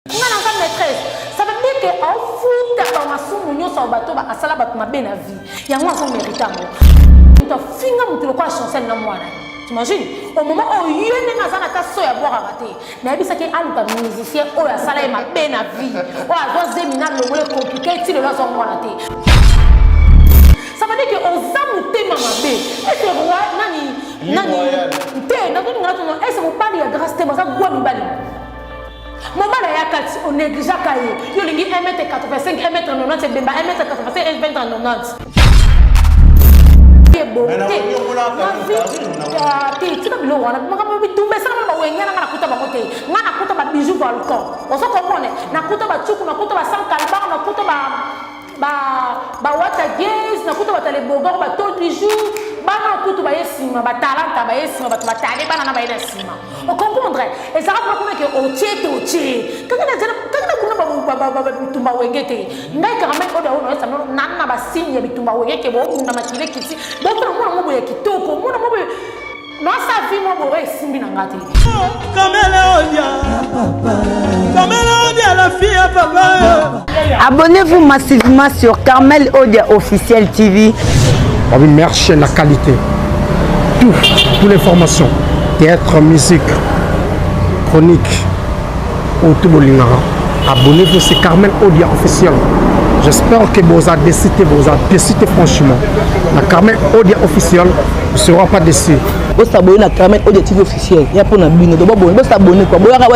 maîtresse. Ça veut dire que en fout dans ma soumounion sur le bateau, à sala bateau ma bien la vie. Il y a moi son méritant. Tu as fini mon téléphone chancel dans moi. T'imagines? Au moment où il y a une maison à ta soeur à boire à rater, n'a pas ça qui est un musicien ou la sala ma bien la vie. Ou à doit zémina le mot compliqué tu le laisses en moi rater. Ça veut dire que on zamu tema ma bé. Et c'est roi nani te na ko ngana to est ce que vous parlez de grâce te ma ça gwa mi bali. Maman la yakati on néglige kaye. Yo lingi 1m85, 1m90 bemba 1m85, 1m90. Bon, tu sais bien on a maman bitumbe sana ba wenya na kuta ba kote. Ngana kuta ba bijou balcon. On se comprend na kuta ba tchuku na kuta ba sankalba na kuta ba wata gaze na kuta ba tale boga ba tout du jour bana kuta ba yesima ba talanta ba yesima ba tale bana na ba yesima. On comprendre et ça va pas que au tché quand na kuna ba bitumba wengete ngai kama ko da ono sana nana ba sinya bitumba wengeke bo na makile kiti donc mona mo boye kitoko mona mo boye non ça vie mo boye simbi na ngati Kamele Odia la fille à papa. Abonnez-vous massivement sur Carmel Odia Officiel TV. On marche la qualité. Toutes les formations, théâtre, musique, chronique, autobolingara. Abonnez-vous sur Carmel Odia Officiel. J'espère que vous avez décidé franchement. La Carmel Odia Officiel ne sera pas déçu. Vous abonnez à Carmel Odia TV Officiel. Il y a pour nous vous abonnez quoi. Vous avez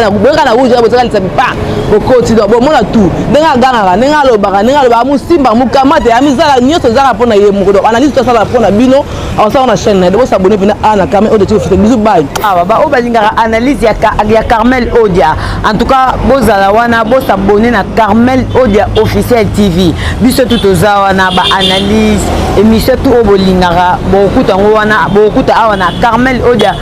rouge, vous avez pas. Vous continuez. Bon, moi tout. Nenga gana, nenga lobara, nenga loba musimba, mukamate, amizala nyoso zala pour na yemudo. Analyse tout ça pour na bino. On ça on a chaîne. Vous abonnez bien à Carmel Odia TV Officiel. Bisous bye. Ah baba, o balingara analyse ya Carmel Odia. En tout cas, bozala wana, vous abonnez à Carmel Odia Officiel TV. Biso tout ozawana ba analyse émission tout au bolingara beaucoup tango wana beaucoup ta wana Carmel Odia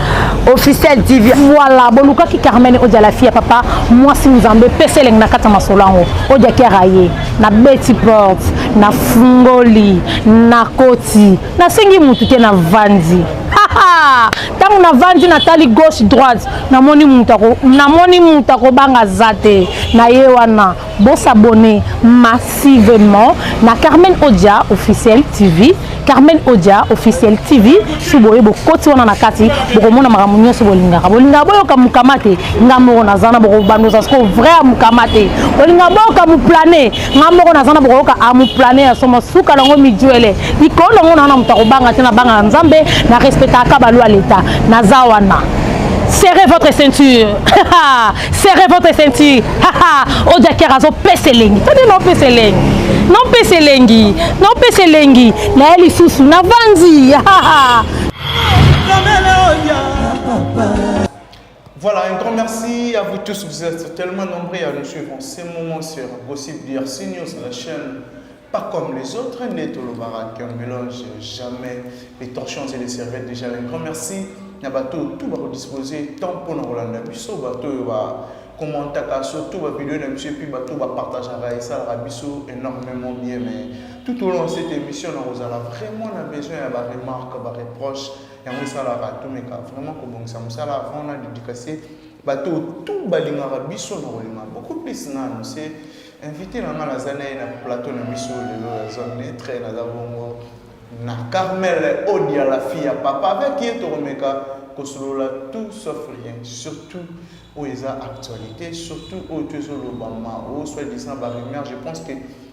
Officiel TV. Voilà boluka ki Carmel Odia la fille à papa moi si vous en PC leng na kata masolango Odia ki raye na Betty Porte na Fungoli na Koti na sengi mutu te na Vandi. Tant na vandi na tali gauche droite na moni mutako banga zate na yewana bon s'abonner massivement na Carmel Odia Officiel TV. Carmel Odia Officiel TV suboye bo koti wana na kati boko mona maramunyo subolinga bolinga boyo kamukamate ngamoro na zana boko bandoza sko vrai amukamate bolinga boyo kamuplane ngamoro na zana boko ka amuplane ya soma suka lango mijuele ikolo ngona na mutako banga tena banga nzambe na respecta akabalu à l'état nazawana. Serrez votre ceinture. Serrez votre ceinture. Odia Kerazo peselengi. Tadi non peselengi. Non peselengi. Non peselengi. Na eli susu na vanzi. Voilà, un grand merci à vous tous. Vous êtes tellement nombreux à nous suivre en ce moment sur Gossip DRC News, la chaîne pas comme les autres. Net au Barak, on mélange jamais les torchons et les serviettes. Déjà, un grand merci. Il y a bateau tout va disposer tant pour nous Rolanda Bisso bateau va commenter surtout va vidéo na monsieur puis bateau va partager ça la Bisso énormément bien mais tout au long de cette émission nous allons vraiment besoin de remarques de reproches et on ça la tout mais vraiment comme ça ça la on a dédicacé bateau tout balinga Bisso na Rolanda beaucoup plus na nous c'est invité dans la zone na plateau na Bisso de zone très na avons na Carmel Odia la fille à papa avec qui est au Romeka Kosolola tout sauf rien surtout où il y a actualité surtout où tu es sur l'Obama où soit disant barrière je pense que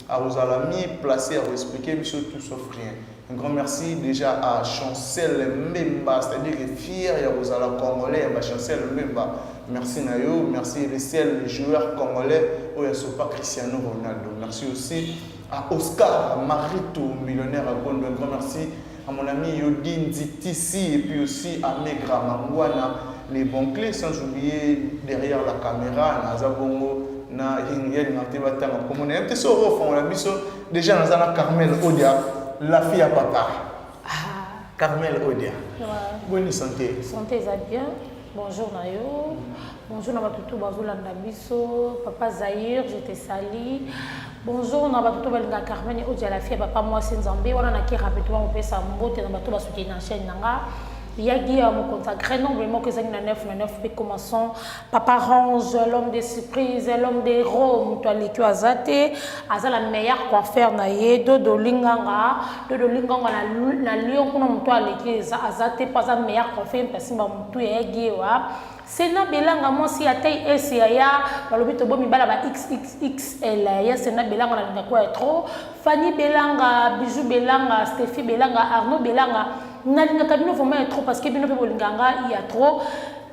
à vous allez placé à vous expliquer monsieur tout sauf rien un grand merci déjà à Chancel Mbemba c'est-à-dire fier et à vous allez congolais à Chancel Mbemba merci Nayo merci les joueurs congolais où il y a pas Cristiano Ronaldo merci aussi à Oscar Marito, millionnaire à Gondo, un grand merci à mon ami Yodine Zitisi et puis aussi à Megra Mangwana, les bons clés sans oublier derrière la caméra, Nazabongo, na Hingel, Natibata, comme on est un petit peu au fond, on a mis déjà dans la Carmel Odia, la fille à papa. Carmel Odia. Bonne santé. Santé, ça bien. Bonjour Nayo. Bonjour Nabatutu Bazolanda Bisso. Papa Zahir, j'étais sali. Bonjour Nabatutu Balinga Carmen Odia la fille papa moi c'est Nzambe. On a qui rapidement on fait ça mbote Nabatutu ba soutenir la chaîne nanga. Yagi a mon consacré nombrement que c'est une 9 puis commençons Papa Range, l'homme des surprises, l'homme des héros, toi les azate, aza la meilleure coiffeur na ye, dodo linganga na lion kono toi les azate pas la meilleure coiffeur parce que mtu yagi wa Sena belanga moi si atay SIA balobi to bomi bala ba XXXL ya Sena belanga na linga kwa trop Fanny belanga Bijou belanga Stéphie belanga Arnaud belanga na linga kabino vraiment trop parce que bino pe bolinganga il y a trop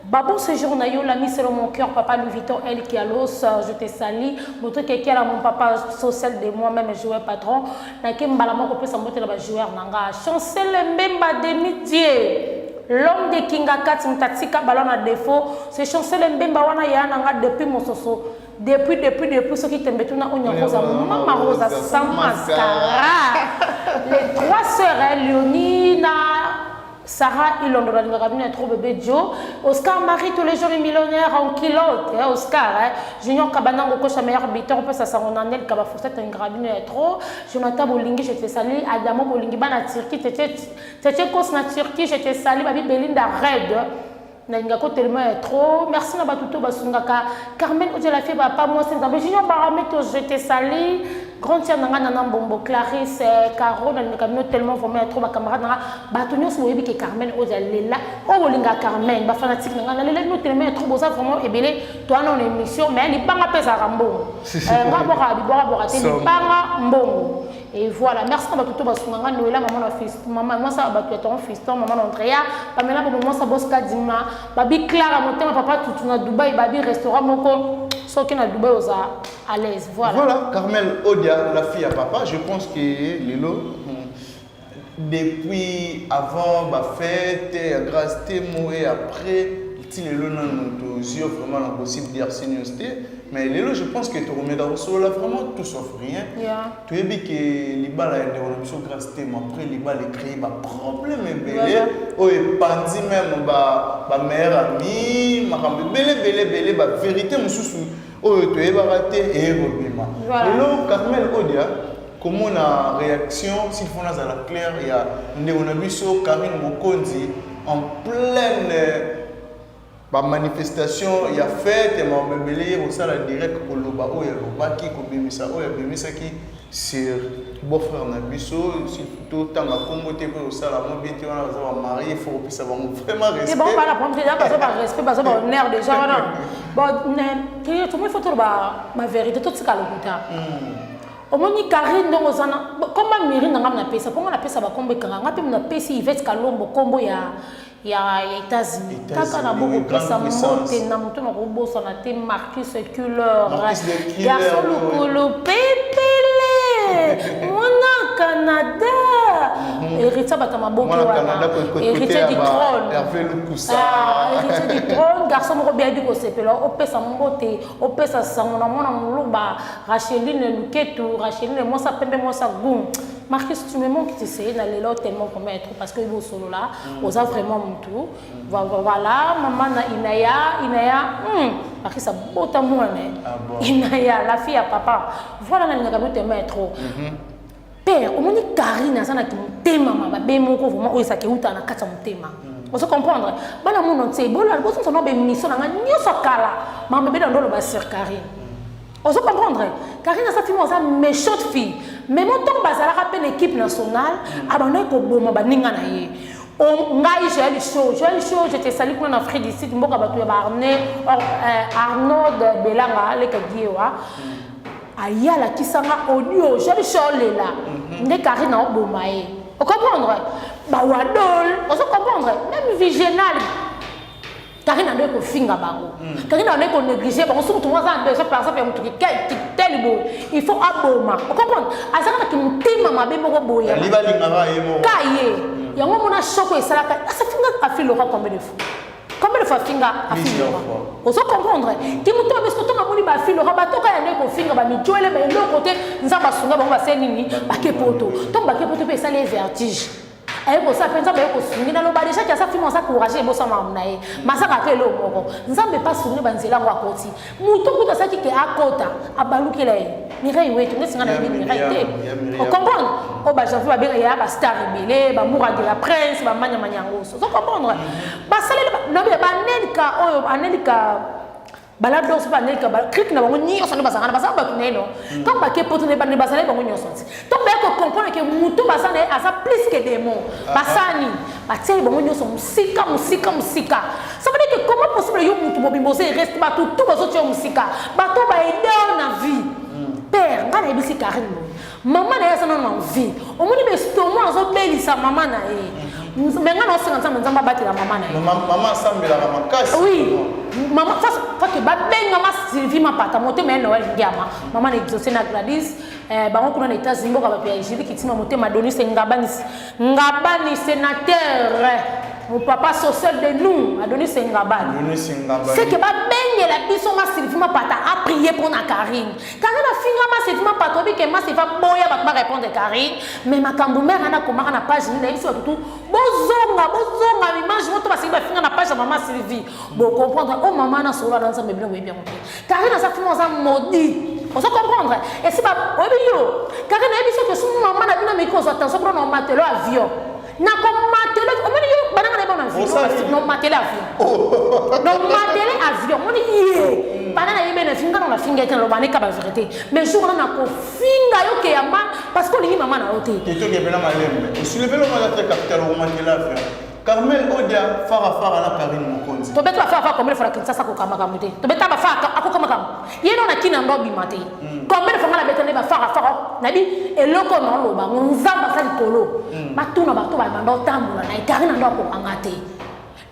Babon ce jour na yo la mise sur mon cœur papa Louis Vuitton elle qui a l'os je te sali votre quelqu'un là mon papa social de moi même joueur patron na ke mbala moko pe sa mbote la ba joueur nanga Chancel Mbemba Demitier l'homme de Kinga Kat Mtatika ballon à défaut c'est Chancel Mbemba wana ya nanga depuis mon soso depuis ce qui t'embête na onya rosa mama rosa sans mascara les trois sœurs Léonina Sarah Ilondo la cabinet trop bébé Joe Oscar Marie tous les jours est millionnaire en kilote Oscar Junior Kabanango coach meilleur buteur on peut ça on en elle kaba fossette un cabinet trop Jonathan Bolingi je te salue Adamo Bolingi bana Turquie t'étais cause na Turquie je te salue babi Belinda Red Nangako tellement trop merci na batuto basungaka Carmen Odia la fille pas moi c'est dans Junior Barameto je te salue Grand tia nanga nana Mbombo Clarisse Caro na kamino tellement vraiment trop ba camarade nanga batonyo so yebi ke Carmen Odia lela o bolinga Carmen ba fanatique nanga lela no tellement trop boza vraiment ebele toi na émission mais li banga pesa rambo ngabora bibora te li banga mbongo et voilà merci na batuto basunganga noela maman na fils maman moi ça batu ton fiston maman Andrea pamela ba moi ça boska dima babi Clara motema papa tout na Dubaï babi restaurant moko soki na Dubaï oza à l'aise voilà Carmel Odia la fille à papa je pense que Lilo depuis avant ma fête grâce témo et après si Lilo n'a pas vraiment impossible dire seniorité mais Lilo je pense que tu remets dans le sol là vraiment tout sauf rien tu es bien que les balles de grâce témo après les balles créent un problème belé oh et pandi même ma mère amie ma belé ma vérité mon sous oh tu es baraté et robima Lilo Carmel Odia comment la réaction s'il faut dans la claire il y a Néonabiso Karine Mokondi en pleine manifestation il y a fête et m'a belé au sala direct au loba o ya loba qui ko bimisa o ya bimisa qui sur beau frère Nabiso surtout tant la communauté pour au sala mo bien tu on va marier faut puis ça va vraiment respect c'est bon pas la prendre déjà parce que par respect parce que honneur déjà voilà bon ne tout me faut ma vérité tout ce qu'a le buta omoni Karine donc ozana comme mairie na ngam na pesa pour na pesa ba kombe kanga ngapi na pesa Yvette Kalombo kombo ya États-Unis kaka na boko pesa monte na muto na kobosa na te Marcus Couleur garçon lokolo pepele mona Canada héritier batama boko wana héritier du trône héritier du trône garçon moko bien dit ko sepela opesa mbote opesa sango na mona muluba Racheline Luketu Racheline moi ça pembe moi ça goum Marcus tu me manques tu sais dans les lots tellement comme être parce que vous solo là on a vraiment tout voilà maman na Inaya Marcus ça bota moi Inaya la fille à papa voilà na ngaka tellement trop père on dit Karine ça na ki mutema mama be moko vraiment o ça ki uta na kata mutema on se comprendre bana mon ntse bola bo son no be mission na nyoso kala mama be dans le bas sur Karine on se comprendre Karine ça fille ça méchante fille mais mon temps bazala rappelle l'équipe nationale abana ko boma baninga na ye on ngai j'ai le show j'étais salé pour en Afrique du Sud mboka batu ya Arnaud Belanga le kadiewa ayala kisanga audio j'ai le show lela nde Karine na boma ye on comprendre ba wadol on se comprendre même vigénal Karine n'a pas finga bango. Karine n'a pas négligé bango. Surtout moi ça besoin par exemple un truc tel beau. Il faut aboma. Vous comprenez? Azana qui muté mama be moko boya. Liba lingara yemo. Kaye. Yango mona choco et ça la ça finga a fait le roi combien de fois? Combien de fois finga a fait le roi? Vous comprendre? Qui muto parce que ton amoni ba fait le roi ba toka ya neko finga ba mi joele ba l'autre côté nzamba sunga bango ba senini ba kepoto. Donc ba kepoto pe ça les vertiges. aye ko sa penza ba ko sungi na lo ba déjà que ça film ça courager bo sa mamna e masaka ke lo moko nzambe pas sungi banzela ngwa koti muto kuta saki ke akota abalukela e mirai wetu ngesinga na bi mirai te o comprendre o ba javu ba be ya ba star belé ba moura de la prince ba manya manyango so comprendre ba sale no be ba nelika oyo anelika balado so ba nelika ba click na bango nyo so no basanga na basanga ba tuneno quand ba ke poto ne ba ne basale bango nyo so donc ba ko comprendre que muto basane asa plus que des mots basani ba tse bango nyo so musika ça veut dire que comment possible yo muto bobimose reste ba tout bazo tyo musika ba to ba aider na vie père ngana ebisi Karine maman na yasa na vie omoni be stomo azo belisa maman na mais ngana osenga nzamba batela maman na maman sambela na makasi oui maman fa que ba benga ma Sylvie ma pata moté mais Noël ngama maman na exaucer na Gladys bango kuna na États-Unis boka ba pia jibi kitima moté ma doni ngabani sénateur mon papa social de nous a donné Sengabani. C'est que ba benye la biso ma Sylvie ma pata a prié pour na Karine. Karine a fini ma Sylvie ma pata bi que ma se va boya ba répondre Karine, mais ma kamboumère ana komaka na page ni na biso tout. Bozonga image moto ba Sylvie finga na page maman Sylvie. Bon comprendre oh maman na solo dans ça mais bien bien. Karine a ça fini ça maudit. On se comprendre. Et c'est pas obiyo. Karine a biso que son maman na bina micro attention pour no matelo avion. Na comme matelo omoni yo bananga na bon avion. Non matelo avion. Non matelo avion. Moni yé. Banana yé ben finga na finga kan lo banika ba vérité. Mais jour na ko finga yo ke yama parce que ni maman na oté. Et to ke bena malembe. Soulever le malade capital au matelo avion. Carmel Odia fara na Karine Mokonzi. To beto fara comme le fara kinsa ko kama kamuté. To beta ba fara akoko kama. Yé non na kina ndobi maté. Comme le fara na beta ne ba fara nabi eloko na lo ba nzamba sa likolo. Batuna bato ba ndo tambola na Karine ndo ko angate.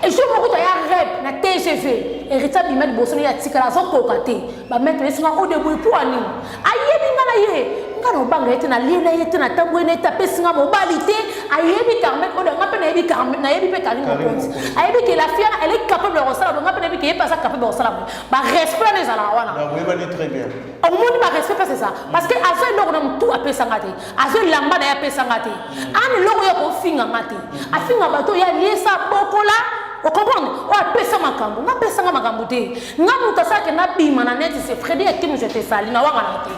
Et je me retrouve à rep na TGV et reta bi met bosono ya tikala zo kokate ba mettre singa o de boy pour ani ayebi ngana ye ngana banga ete na lina yete na tambo ene tape singa mobilité ayebi Carmel o de ngape na yebi Carmel na yebi pe Karine Mokonzi ayebi que la fille elle est capable de resala donc ngape na yebi que est pas ça capable de resala ba respect les ala wana oui ba dit très bien au monde ba respect c'est ça parce que azo eloko na tout ape sangate azo lamba na ya pe sangate ani loko ya ko finga ngate afinga bato ya liesa bokola. Vous comprenez? On a payé makambo, on a payé makambo te. On a monté ça que na bima na net c'est Freddy qui nous jetait sali na wanga te.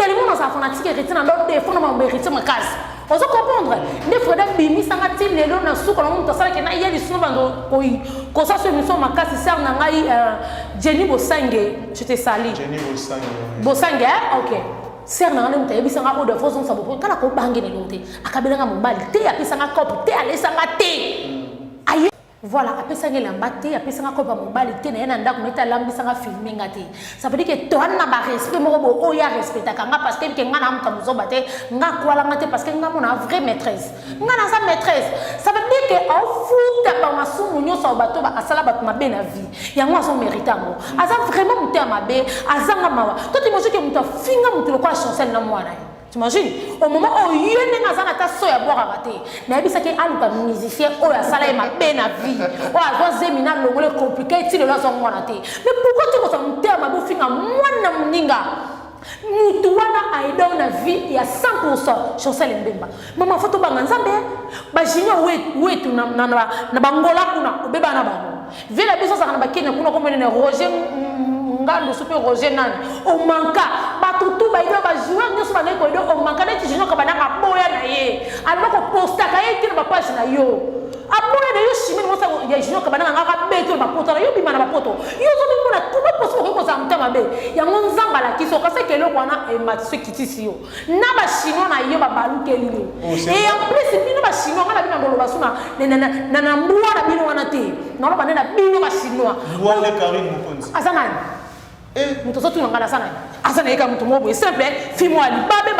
Tellement dans sa fanatique hérité na l'autre défendre ma hérité ma case. On se comprendre. Ne Freddy bimi sanga ti lelo na suko na monté ça que na yeli sino bando koi. Ko ça se mission ma case sert na ngai Jenny Bosange, jetait sali. Jenny Bosange. Bosange, OK. Sert na ngale mutayebi sanga o de façon ça beaucoup kala ko bangi ne lote. Akabela nga mobali te ya pisanga kopo te ale sanga te. Aye voilà, après ça, il a battu, après ça, il a mobile, il a lambi, il a filmé. Ça veut dire que toi, tu as respect, tu as respect, parce que tu as parce que tu as une vraie maîtresse. Tu as sa maîtresse. Ça veut dire que en fout, tu as un bateau, tu as vie. Il y a un mérite. Tu as vraiment un bé, tu as toi, tu imagines que tu as fini, tu as chancel dans moi. T'imagines? Au moment où il y a un soya boire à rater, il y a un musicien qui a salé ma peine à vie. Ou à Zemina, le compliqué, il a son monaté. Mais pourquoi tu as un terme à bouffer à moi, Namuninga? Mutuana a aidé dans la vie, il y a 100% Chancel Mbemba. Maman, faut que tu aies un zambé. Bajinyo, oui, tu n'as pas Bangola, ou bébé na bango. Vu la puissance à la Kenya, on a comme Roger. Le super Roger Nan au manka batutu ba ido ba jouer nyo so ba ko ido o manka na tijino ka bana ka boya na ye alba ko posta ka ye tina ba page na yo aboya na yo shimi mo sa ya jino ka bana ka beto ba poto na yo bi mana ba poto yo so bi mona tout ba poso ko sa mtama be ya nzamba la kiso ka se kelo kwana e matso kitisi yo na ba shino na yo ba baluke lilo et en plus bino ba shino ngala bina ngolo basuna na mbwa na bino wana te na ba na bino ba shino mbwa le Karine Mokonzi azana muto sotu ngana sana asana eka muto mobo simple fimo ali babe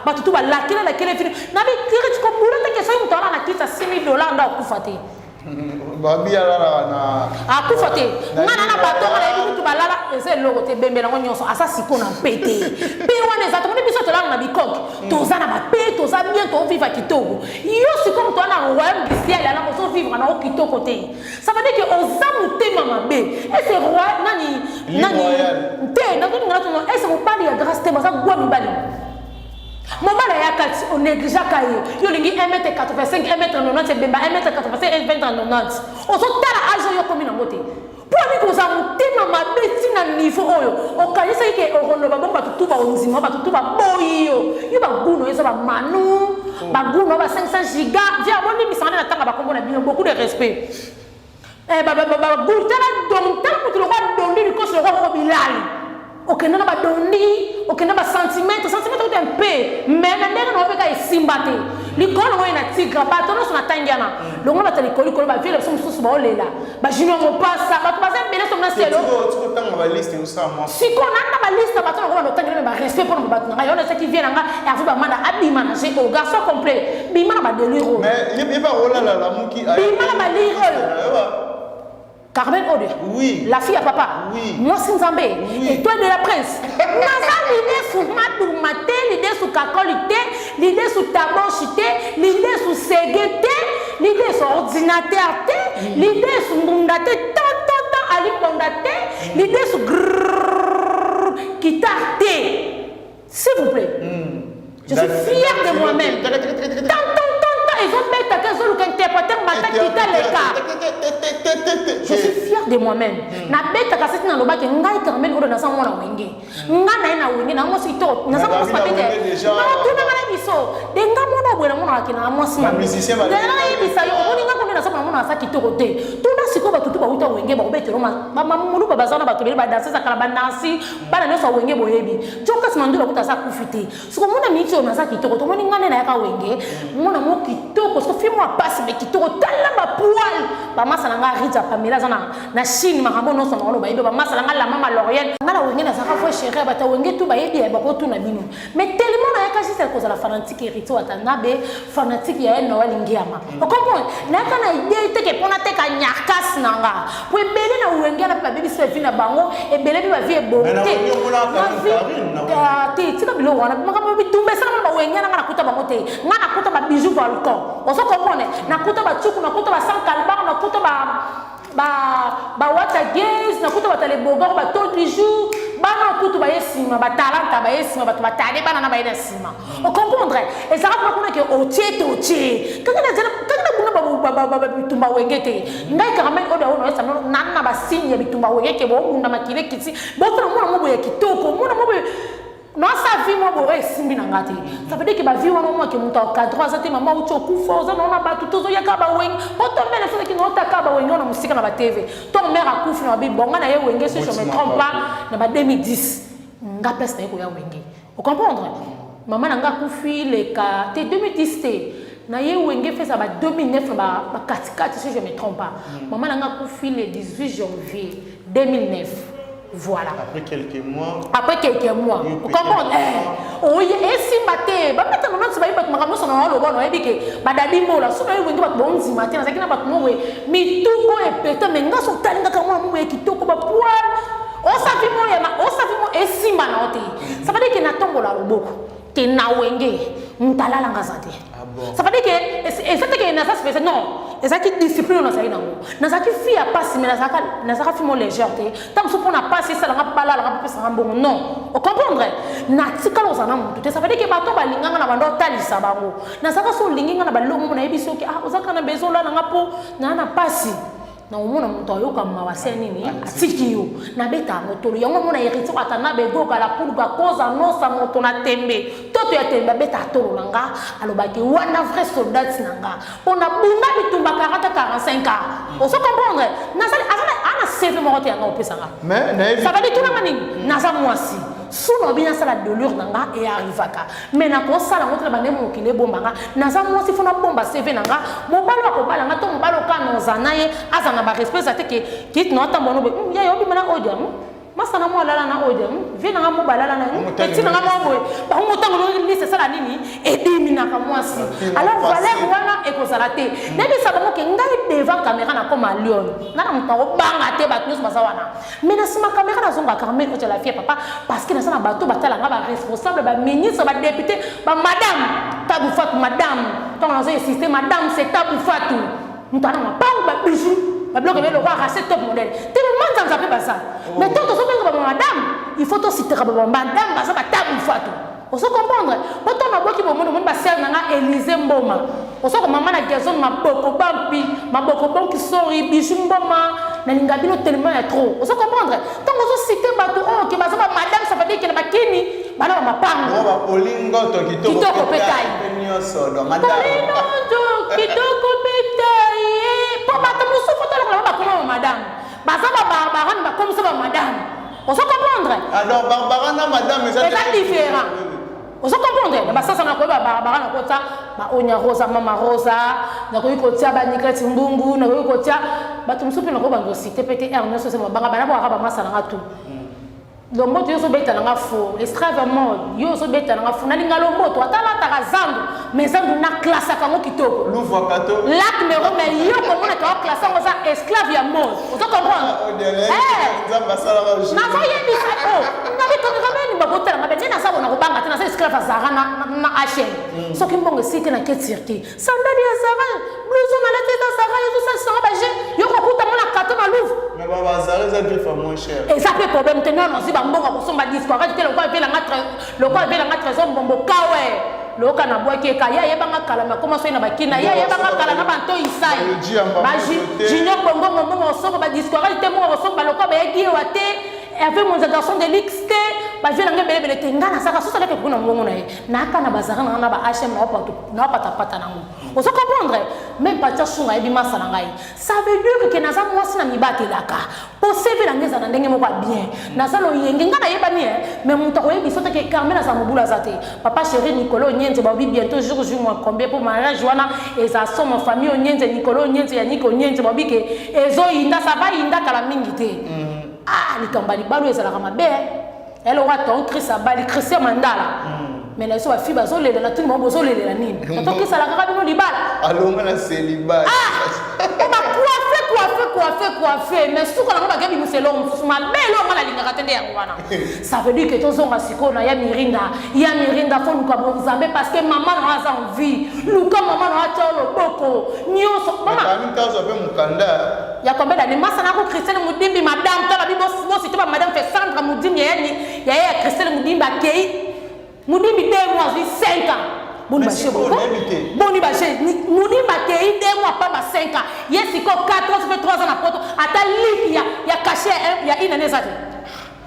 ba tutu ba la kele fini na bi kiri ko bula te ke so muto na kita $6,000 nda kufate babi ala na akufate ngana na bato ngala muto ba lala ese logo te bembe na nyonso asa siko na pete pe wana exactement ne biso to la na bikok to za na ba pe to za bien to vivre kitoko yo siko muto na royaume du ciel na ko vivre na kitoko te ça veut dire que ozamu te mama be et c'est roi nani te na ko ngala to est-ce que on parle de grâce te ma ça gwa mi bali mobala ya on néglige kaye yo lingi 1m85 1m90 bemba 1m85 1m90 on so tala âge yo comme na moté pour ami ko za mutima mabeti na niveau oyo o kanisa ke o rono ba bomba tutuba onzima ba tutuba boyo yo ba guno yo ba manu ba guno ba 500 giga via boni misana na tanga ba kombo na bino beaucoup de respect ba gultana donc tant que tu le vois donner du cause le roi bilal ok non ba dondi ok non ba centimètre tout un peu mais na ndenge no beka isimbate likolo ngo ina tigra ba tono so na tangiana longo ba telikolo ko ba vile so mususu ba olela ba jino mo passa ba to ba se bele so na selo tu tanga ba liste usama si ko na ba liste ba tono ko ba tangiana ba respect pour ba tanga yona ce qui vient nga et afu ba manda abima na c'est au garçon complet bima ba deliro mais il ba rola la muki bima ba liro Carmen Ode. Oui. La fille à papa. Oui. Moi Sinzambé. Oui. Et toi de la prince. Naza l'idée sous Matoumate, l'idée sous Kakolité, l'idée sous Tabochité, l'idée sous Séguété, l'idée sous ordinateur, l'idée sous Mbondate, tant, Ali Mbondate, l'idée sous Kitarte. S'il vous plaît. Je suis fière de moi-même. Ils ont mis ta question qui interprète ma tête les cas. Je suis fière de moi-même. Na bête à cette naloba qui ngai Carmen Ode na sa mona wenge. Nga na wenge na mo sito na sa mo spate de. Na tu na ngala biso. De nga mona bwela mona ki na mo si. Ma musicien ba. De na yebisa yo oni nga kona na sa mona sa kitoko te. Tu na siko ba tutu ba uta wenge ba obetelo ma mulu ba bazana ba tobeli ba danser za kala ba nansi ba na so wenge boyebi. Joka simandula kuta sa kufite. Siko mona mitio na sa kitoko to moni ngane na yaka wenge. Mona mo parce que fais-moi passer mais qui te retale ma poil ba masalanga rita pamela zana na chine makambo no sono lo ba ibe ba masalanga la mama L'Oréal ngala wenge na saka fo chérie ba ta wenge tu ba yebi ba ko tu na bino mais tellement na yaka c'est cause la fanatique hérité watana be fanatique ya Noël ngiama o comprendre na kana idée te ke pona te ka nyakas nanga po ebele na wenge na ba baby se vina bango ebele bi ba vie bonté te tika bilo wana makambo bi tumbe sana ba wenge na kuta bango te ngana kuta ba bijou volcan on se comprend nakuta ba tsuku nakuta ba sans calbar nakuta ba water gaze nakuta ba tale bogor ba tout du jour ba nakuta ba yesima ba talenta ba yesima ba tale bana na ba yesima on comprendre et ça va pas que otie quand ba bitumba wengete ngai Carmen Ode ono esa nana ba signe bitumba wengeke bo munda makile kiti bo tona mo boye kitoko mo non sa vie moi boye simbi na ngati ça veut dire que ba vie wana moi que muta cadre ça te maman ucho kufa za na ba tutozo ya ka ba weng oto mena ça que non ta ka ba weng na musika na ba TV ton mère a kufa na bi bonga na ye wenge si je me trompe pas na ba 2010 nga place na ko ya wenge vous comprendre maman nga kufi le ka te 2010 te na ye wenge fait ça ba 2009 ba 4 si je me trompe pas maman nga kufi le 18 janvier 2009. Voilà. Après quelques mois. Vous comprenez? Oui, et si matin, bah maintenant non c'est pas une maman son nom le bon, on dit que madame mola, son nom est bon si matin, ça qui n'a pas de mot, mais tout quoi est pété, mais nga son tanga comme moi qui tout comme poil. On s'affiche moi et si manote. Ça veut dire que na tombo la beaucoup. Que na wenge, mtala la ngazate. Ça veut dire que et ça que na ça se fait non. Et ça qui discipline na ça ina ngo. Na ça qui fi a passer mais na ça fi mo légèreté. Tant so pour na passer ça la bala la pas ça bon non. Vous comprenez? Na tikalo za na mutu. Ça veut dire que bato ba linganga na bando talisa bango. Na ça ka so linginga na balongo na yebiso ki ah ozaka na bezola na ngapo na passer. Na omona mutu ayoka mawase nini atiki yo na beta moto yango mona hérité atana bego kala pour ba cause annonce moto na tembe toto ya tembe beta tolo nanga alobaki wana vrai soldat nanga ona bunga bitumba 45 ans on se comprendre na sali ana save mo hote yanga opesanga mais ça va dire tout na nini na za mwasi suno bina sala dolure nanga et arrivaka mais na ko sala ngotra bande mo kile bombanga na za mwasi fona bomba save nanga mo balo ko bala ngato mo balo ka no zanaye azana ba respect ça te que kit no tambono be ya yobi mana odia masana mo lala na odia vina nga mo balala na petit nga mo boy ba mo tango ni c'est ça la nini et dimina ka mwasi alors voilà wana e ko salate nebi sabamo ke ngai devant caméra na comme à lion na na mtango banga te ba tous basawana mais na sima caméra na zonga Carmen Ode la fille papa parce que na sana bato batala nga ba responsable ba ministre ba député ba madame Tabou Fatou madame tant na système madame c'est Tabou Fatou mutana ma pas ba bijou ba bloquer le roi racer top modèle tout le monde ça peut pas ça mais tant que ça madame il faut tout citer madame baza batabu fato oso comprendre poto na boki bomono mon basel nanga Élysée Mboma oso ko mama na gaison maboko bampi maboko bon qui sori bisu mboma na lingabino tellement ya trop oso comprendre tant oso citer bato oh ki baza madame ça veut dire que na bakini bana mapango ba polingo to kitoko petai nyoso do madame kitoko petai po bato musu foto la ba ko madame baza ba barbaran ba comme ça ba madame oso comprendre alors barbara na madame c'est différent. Vous comprenez? Mais ça, ça n'a pas de barbara, na kota, ma onya rosa, mama rosa, na koyi kotia ba nikreti mbungu, na koyi kotia, ba tumsupi na ko bango cité pété Ernest c'est ma barbara ba ka ba masa na tout. Le mot yo so beta na fo, esclave mode, yo so beta na fo, na linga lo moto, atala tarazando, mais zandu na classe ka mo kitoko. Louvo kato. Lac numéro mais yo comme on a ka classe on ça esclave ya mode. Vous comprenez? Nzamba sala ba na so yebi sato. Na bito ni babota na bete na sabo na kubanga tena sa esclave Zara na HM. So kimbongo site na ketirki. Sandali ya Zara, blouson na la tête de Zara, yo ça sera ba je. Yo ko kuta mo na kato na Louvre. Mais baba Zara ça griffe moins cher. Et ça fait problème tenant aussi ba mbongo ko somba discours. Quand le quoi vela ngatre, le quoi vela ngatre so mbombo kawe. Loka na boike ka ya yebanga kala ma comment so na bakina ya yebanga kala na banto isai. Ba junior bongo mbombo so ba discours te mo so ba loka ba yegi wate. Avec mon garçon de l'XT, bah je l'ai belé belé tengana ça ça que pour nous mon na kana bazara na ba HM na pata na mo. On se comprendre même pas tchunga ebi masala ngai. Ça veut dire que na za mwasi na mibate laka. Pour servir la ngeza na ndenge mo ba bien. Na za lo yenge ngana yeba ni mais mon to yebi sote que Carmela za mobula zate. Papa chéri Nicolo Nyenze ba bientôt jour moi combien pour mariage wana et ça sont ma famille Nyenze Nicolo Nyenze ya Nico Nyenze ba bike ezo inda ça va inda kala mingi te. Ah, les cambali balou et ça la ramabe. Elle aura ton Christ à bali, Christian Mandala. Mais la soie fibre zolé de la tout le monde zolé de la nine. Ton Christ à la ramabe non libal. Allô, mais la célibat. Ah, on va coiffer. Mais sous qu'on a pas gagné, c'est l'homme. Sous ma belle homme à la ligne raté derrière. Ça veut dire que ton son rasiko na ya Mirinda faut nous comme Zambé parce que maman n'a envie. Nous comme maman n'a pas le boko. Nyoso. Maman. Quand ça fait mon kanda. Il y a combien d'années massa na ko Christelle Moudimbi madame tala bibo c'était pas madame fait Sandra Moudimbi il y a Christelle Moudimbi akei Moudimbi 2 mois 5 ans bon ba chez bon ni ba chez Moudimbi akei 2 mois pas 5 ans yesi ko 4 ans ça fait 3 ans na poto ata liki ya caché il y a une année ça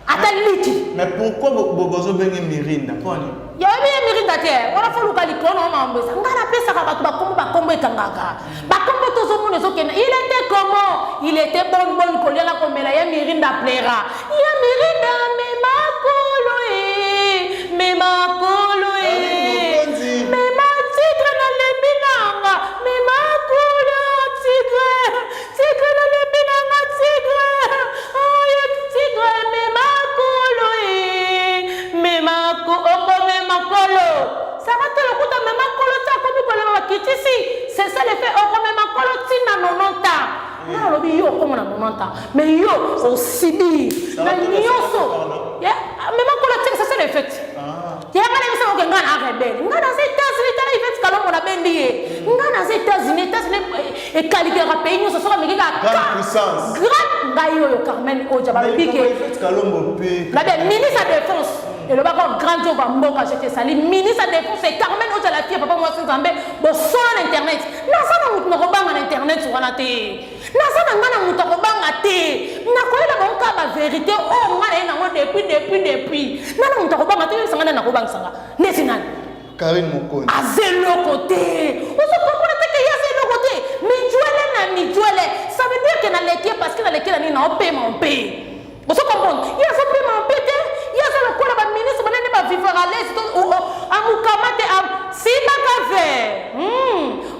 ata liki mais pourquoi bogozo bengi Mirinda poni ya Mirinda te wala fo lukali kono ma mbesa ngana pesa ka batu ba kombo etangaka ba kombo tozo mone zokena il était comment il était bon kolela komela ya Mirinda plaira ya Mirinda me makolo me ma tigre na lebinanga me makolo tigre na lebinanga tigre oh ya tigre me makolo me makolo ça va te le coup de me makolo ça comme ko le kitisi c'est ça le fait oh me makolo tina 90 ans non lo bi yo comme na 90 ans mais yo aussi bi mais nyoso ya me makolo tina ça c'est le fait ya ngana bisa ko ngana rebelle ngana za États-Unis tala ifet kalongo na bendiye ngana za États-Unis et qualité pays nyoso so ka mekika grande puissance grande ngayo yo Carmen Odia ba bike ifet kalongo pe la ministre de défense et le bako grand job mboka j'étais sali ministre de défense c'est Carmen Odia la fille papa moi c'est Zambé bo so na internet na ça na mutu ko banga na internet sur na te na ça na ngana mutu ko banga te na ko ela bon ka ba vérité oh ngana na ngo depuis na mutu ko banga te sanga na ko banga sanga nesi nani Karine Mokonzi à zéro côté on se comprend que il y a zéro côté mijuele ça veut dire que na lekie parce que na lekie na on paie on se comprend il y a ça paiement pété il y a ça le quoi la ministre banane ba vivre à l'aise amukamate am sima kave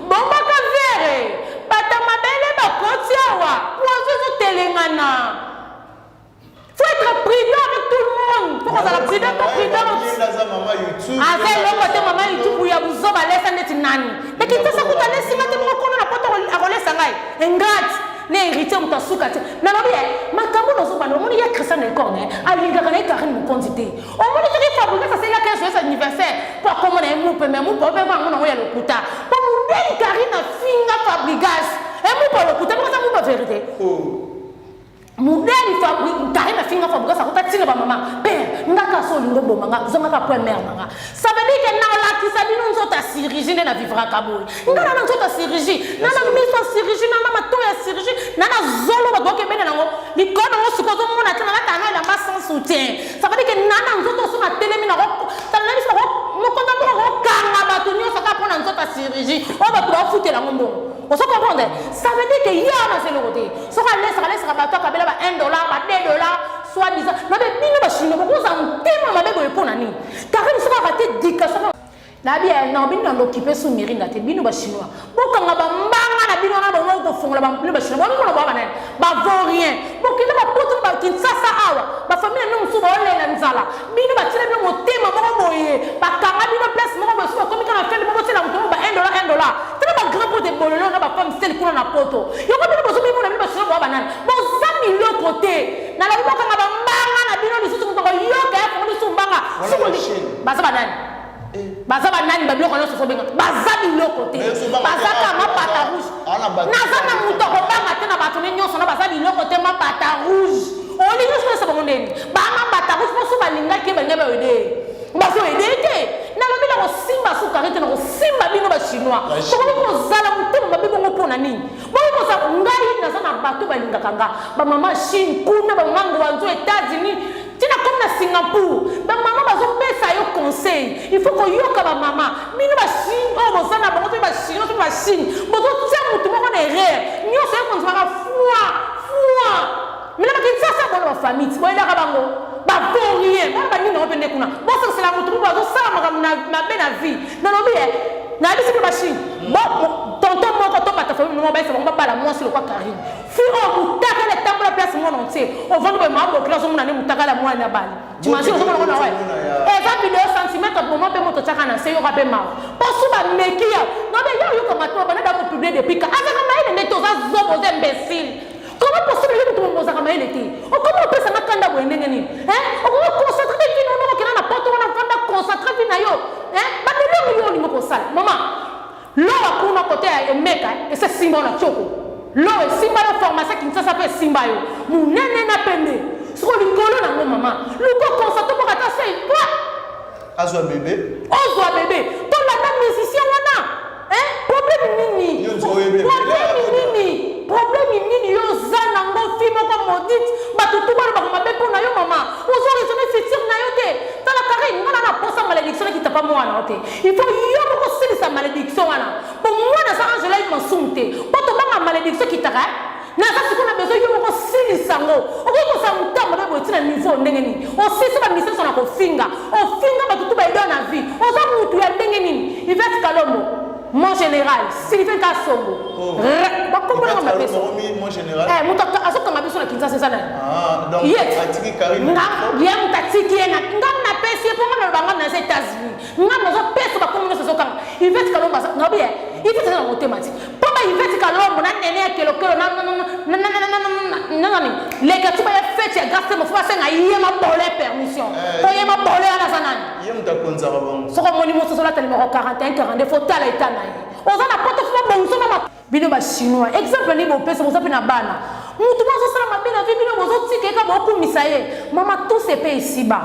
bomba kavere bata mabele ba kotiawa oiseau telengana faut être prudent avec tout le monde pour ça la prudence avec le côté maman YouTube ya buzoba lesa neti nani mais qui ça kutane sima te mo kono na poto akolesa ngai engrat ne hérité mutasuka te na lobi makambo no zoba no moni ya Christian Ekorne alinga kana Karine Mokonzi te o moni ki fabriquer ça c'est la 15 anniversaire pour comment na mu pe mais mu po pe ba ngona ya lokuta pour mu ndeli Karine finga fabrigas et mu po lokuta pour ça mu ba vérité modèle carré na finga fabrique ça kota tile ba maman père ngaka so lingo bo manga zonga ka point mère manga ça veut dire que na la ki sabi non so ta chirurgie na vivra kabul ngana na so ta chirurgie na miso chirurgie na mato ya chirurgie na zolo ba doke bene nango likono ngo sukozo mona tana ta na la sans soutien ça veut dire que na nzoto so na telemi na ko tana na biso mo konta mo ko kanga ba to nyoso ka pona nzoto ta chirurgie o ba to fouter la ngombo on se comprend ça veut dire que ya na c'est le côté so ka laisse ba to ka bela ba $1 ba $2 soit disant na be bino ba chino ko za ntema mabe boye pona ni car il sera raté dikasa na bien na bino ndo occupé sous mirinda te bino ba chinois bokanga ba mbanga na bino na ba ngo fongola ba bino ba chinois ba ngo ba na ba vaurien bokile ba poto ba kinsasa awa ba famille no musu ba olela nzala bino ba tire bino motema mo boye ba kanga bino place mo ba so comme kana fele mo tela mo ba $1 tele ba grand pot de bololo na ba femme sel kuna na poto yo ko bino boso bino na bino ba chinois ba banana bo zami lo côté na la bokanga ba mbanga na bino lisusu ko yo ka ko lisusu mbanga ba sa banana baza banani babilo kono so benga baza biloko te baza ka mapata rouge naza na muto ko banga te na bato nyonso na baza biloko te mapata rouge oli nyonso so bongo ndeni ba mapata rouge so balinga ke banga ba ode bazo ede te na lobi la ko simba su karete na ko simba bino ba chinois so ko zala muto ba bibongo pona nini bo ko sa ngai naza na bato balinga kanga ba mama Chine kuna ba mango wanzo États-Unis tina comme na Singapour ba mama bazo pesa yo conseil il faut que yo ka ba mama bino ba Chine o bo sana ba ko ba Chine to ba Chine bo to tia mutu mo na erreur nyo se ko nzaka foi mina ba kinsa ba ba famille bo ila ka bango ba rien ba ni no pende kuna bo so c'est la mutu ba zo sama na be na vie na no bi na bi se ba Chine bo tonton mo ko to ba ta famille mo ba se ba la moi sur le quoi Karine fi o mutaka le tambo la place mon entier o vendre ba mambo classe mo na ni mutaka la moi na bali tu imagines so ko na ouais et ça vidéo centimètre pour moi pe moto chaka na se yo ka pe ma po su ba mekia no be yo ko mato ba na da ko publier depuis ka asa ka mai ne to za zobo ze imbécile comment possible yo to mo za ka mai ne ti o comment peut ça makanda bo ndenge ni o ko concentrer fi no no kina na poto na fanda concentrer fi na yo ba de yo ni mo ko sala mama lo akuna côté ya emeka et c'est simba na choko lo e simba la formation qui ça s'appelle simba yo munene na pende so likolo na ngo mama luko concentre pour kata c'est quoi azwa bébé to la musicien wana problème nini problème nini yo zana ngo fimo ko modit batutu ba ba mabe pona yo mama ozo raisonner futur na yo te ta la carré ngana na posa malédiction qui t'a pas moi na te il faut yo ko sili sa malédiction wana pour moi na sa angela il m'assumpte pour to ba malédiction qui t'a na sa ko na besoin yo ko sili sango o ko sa mutamba ba botina niveau ndenge ni o sisi ba mission na ko finga o finga batutu ba ido na vie o za mutu ya ndenge ni Yvette Kalombo mon général Sylvain Kassongo ba ko mo na pesa mon général muta aso kama biso na kinza sesa na donc atiki Karine ya mutatiki na ngam na pesa po ngam na banga na États-Unis ngam na zo pesa ba ko mo so kama Yvette Kalombo na bien Yvette na mathématique po ba Yvette Kalombo na nene ya kelo na les gars tu vas faire ya grâce mo fa senga yema bolé permission o yema bolé ana sanani yem ta konza ba bon so ko moni mo so la numéro 41 42 faut tala etana oza na poto fuma bonso na bino ba chinois exemple ni bo pesa mo na bana mutu mo so sala mabena vi bino bozo tikeka boku misaye mama tout se paye ici bas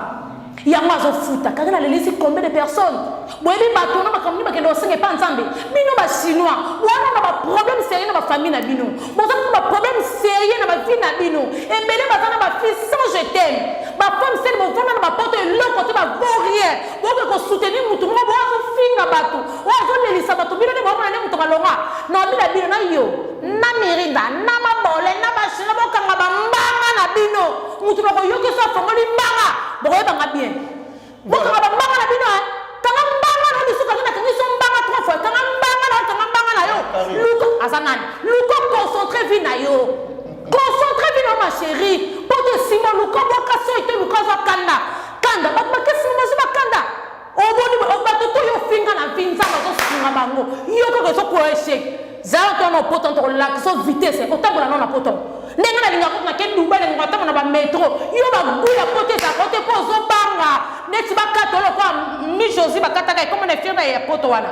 yango azofuta kaka na lelisi combien de personnes boyebi bato na makambo bakende osenge pa nzambe bino ba chinois wana na ba problème sérieux na ba famille na bino bozana na ba problème sérieux na ba vie na bino ebele bazana ba fils sans je t'aime ba femme sel bo vana na ba porte eloko te ba vaurien boke ko soutenir mutu mo bozo finga bato ozo lelisa bato bino ne bo na ne mutu kalonga na bina bino na yo na mirinda na mabole na ba chinois bokanga ba mbanga na bino mutu ko yoke so fongoli mbanga boye banga bien boka ba mbanga na bino kanga mbanga na biso kanga kanga so mbanga trois fois kanga mbanga na yo luko azanani luko concentré vi na yo concentré vi na ma chérie pour te simo luko boka so ite luko za kanda ba ba kesi mo ba kanda oboni ba to yo finga na vinza ba so singa bango yo ko so ko échec za to no poto to la so vitesse otambola no na poto ndenge na linga na ke duba le ngata na ba metro yo ba buya pote za pote po zo banga neti ba katolo kwa mi Josi ba kataka comme na firma ya poto wana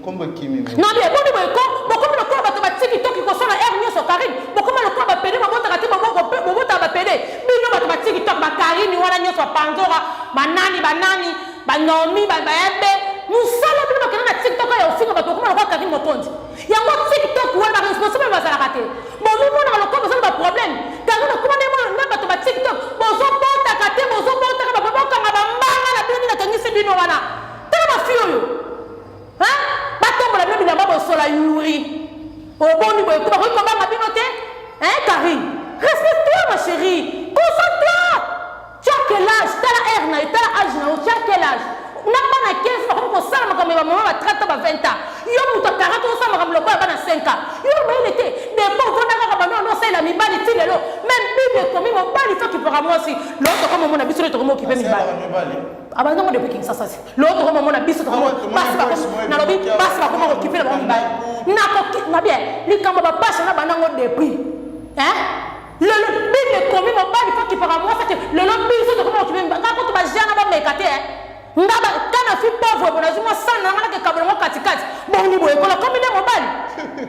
kombo kimi non bien boni ko boko ko ba to ba TikTok ko sala nyoso Karine bokoma le quoi ba pédé ba bota kati ba bota ba pédé bino ba ba TikTok ba Karine wana nyoso Pandora banani ba Naomi ba Ebe musala bino ba kana TikTok ya ofinga ba bokoma le quoi Karine mokonzi yango TikTok wana ba responsable ba sala kate bon nous mona le quoi ba problème Karine ko na mo na ba to ba TikTok bozo bota kate bozo bota ka ba boka ba mbanga na bino na kangisi bino wana tala ba fio yo hein ba tombola bino na ba bosola yuri au bon niveau, tu vas recommander ma binote? Hein, Karine? Respecte-toi, ma chérie. Concentre-toi. Tu as quel âge? Tu as la R, tu as l'âge, tu as quel âge? On n'a pas 15 ans, on s'en va comme maman à 30 ans, 20 ans. Yo, on t'a 40 ans, on s'en va comme le bois à 5 ans. Yo, mais il était des pauvres, on a pas non, c'est la mibale, il est là. Même Bible, comme il m'a pas dit ça, tu pourras moi aussi. L'autre, comme on a vu sur le tour, qui fait mibale. Ah bah non, depuis Kinshasa. L'autre, comme on a vu sur le tour, passe pas comment occuper la mibale. Na bien, les camarades passent là, banango depuis. Hein? Le Bible, comme il m'a pas dit ça, tu pourras moi, c'est que le lobby, c'est comment occuper. Quand tu vas gérer, on va m'écarter. Ngaba kana fi pauvre bona zuma sana ngala ke kabelo katikati bon ni boye kola comme il est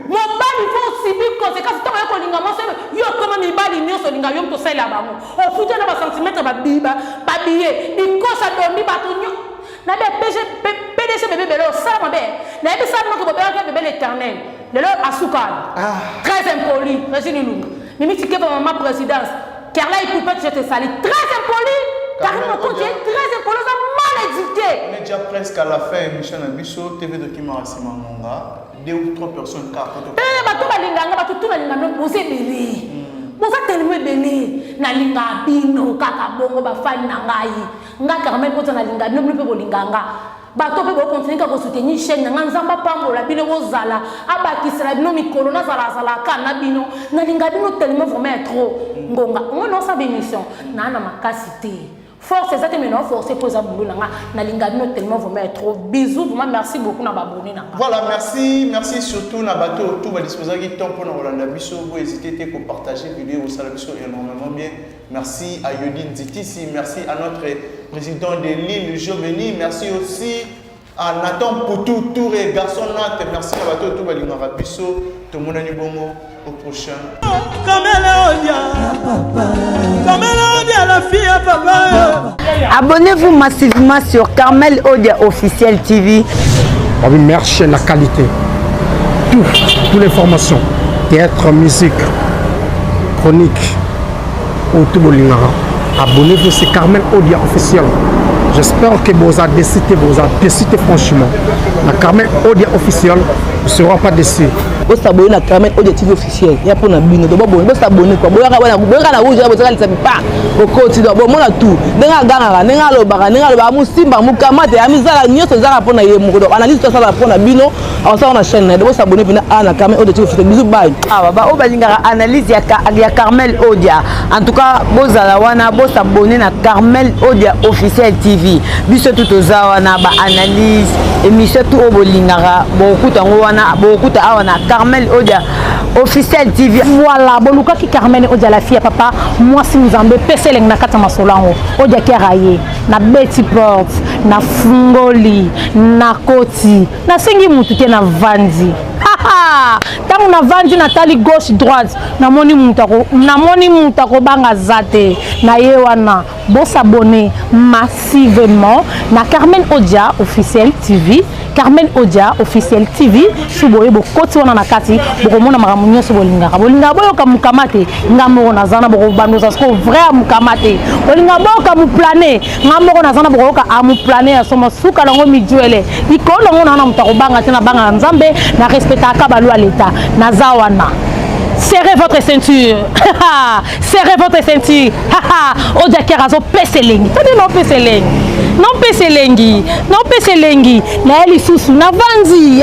mobali faut subir conséquences to ko linga mo yo comme mi bali nyoso linga yo to sala ba mo o futa na ba centimètre ba biba ba biye di kosa domi ba to nyo na be PDC bébé belo sala mabe na be sala ko bébé ka bébé l'éternel le lo asuka très impoli Régine Lungu mimi tike ba maman présidence car là il pouvait je te salir très impoli car mon compte est très impoli mal éduqué. On est déjà presque à la fin, Michel Nabiso, TV document à Simanonga. 2 ou 3 personnes car quand on bato balinganga bato tout balinganga boze belé. Boza tellement belé na linga bino kaka bongo ba fan na ngai. Nga Carmel ko na linga bino pe bolinganga. Bato pe bo continuer ka soutenir chaîne nga nzamba pambola bino bozala abakisela bino mikolo na zala kana bino na linga bino tellement vraiment trop. Ngonga on non sa bémission na na makasité. Force c'est ça maintenant forcer pour ça boulot na linga bino tellement vraiment trop. Bisous vraiment merci beaucoup na baboni na. Voilà, merci surtout na bateau tout va disposer qui temps pour na Rolanda Biso vous hésitez pour partager vidéo au salon Biso énormément bien. Merci à Yodine Zitisi, merci à notre président de l'île Joveni, merci aussi à Nathan Poutou Touré garçon Nat, merci à bateau tout va linga Biso, tout le monde est bon au prochain. Abonnez-vous massivement sur Carmel Odia Officiel TV. Merci la qualité. Toutes les formations, théâtre, musique, chronique, abonnez-vous sur Carmel Odia Officiel. J'espère que vous avez décidé franchement. La Carmel Odia Officiel ne sera pas déçu. Vous abonnez à Carmel Odia TV officiel. Il y a pour la bine. Vous abonnez quoi? Vous avez rouge, vous avez pas. Vous continuez. Bon, moi tout. Nenga ganga, nenga lobaka, nenga loba musimba, mukamate, amizala nyoso zala pour na yemuko. Analyse tout ça là pour na bino. Alors ça on a chaîne. Vous abonnez bien à Carmel Odia TV officiel. Bisous bye. Ah bah obalinga analyse ya Carmel Odia. En tout cas, bozala wana bo s'abonner na Carmel Odia Officiel TV. Biso tout ozawana ba analyse émission tout obolingara beaucoup tango wana beaucoup ta wana Carmel Odia Officiel TV. Voilà, boluka ki Carmel Odia la fille papa, moi si nous ambe peseleng na kata masolango. Odia ki raye na Betty Port, na Fungoli, na Koti, na sengi mutu te na Vandi. Tant na Vandi na tali gauche droite, na moni mutako banga zate, na yewana, bo s'abonner massivement na Carmel Odia Officiel TV. Carmel Odia Officiel TV suboye bo koti wana na kati boko mona maramunyo so bolinga boyo ka mukamate ngamo na zana boko bandoza sko vrai mukamate bolinga boka mu planer ngamo na zana boko ka amu planer ya soma suka lango mijuele ikolo ngona na mutako banga tena banga nzambe na respecta ka balu à l'état na zawana. Serrez votre ceinture. Serrez votre ceinture. Odia Kerazo peselengi. Tadi non peselengi. Non peselengi. Non peselengi. Na eli susu na Vandi.